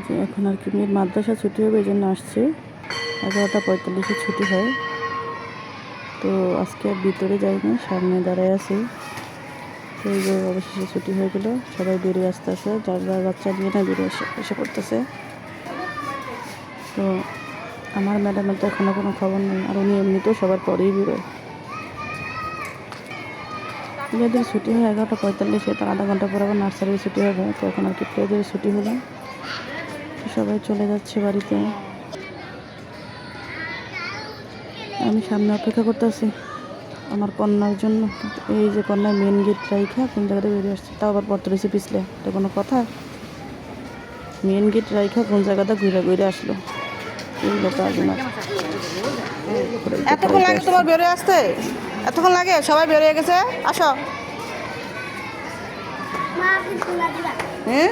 যে এখন আর কি মেয়ের মাদ্রাসা ছুটি হবে, এই জন্য আসছে। 11:45-এ ছুটি হয়। তো আজকে আর ভিতরে যাইনি, সামনে দাঁড়ায় আছি। তো এই যে অবশেষে ছুটি হয়ে গেল, সবাই বেরিয়ে আসতেছে, যার যার বাচ্চা নিয়ে না বেরিয়ে এসে পড়তেছে। তো আমার ম্যাডামের তো এখনও কোনো খবর নেই, আর উনি এমনিতেও সবার পরেই বেরোয়। যদি ছুটি হয় 11:45, তার আধা ঘন্টা পর আবার নার্সারির ছুটি হবে। তো এখন আর কি প্লেদের ছুটি হলো, তো সবাই চলে যাচ্ছে বাড়িতে। আমি সামনে অপেক্ষা করতেছি আমার কন্যার জন্য। এই যে কন্যার মেন গেট রাইখা কোন জায়গাটা বেরিয়ে আসছে, তাও আবার পড়তে রয়েছে পিছলে। এটা কোনো কথা? মেন গেট রাইখা কোন জায়গাটা ঘুরে ঘুরে আসলো, এইগুলো কাজ না। এতক্ষণ লাগে তোমার বেরিয়ে আসতে? এতক্ষণ লাগে? সবাই বেরিয়ে গেছে, আসো। হ্যাঁ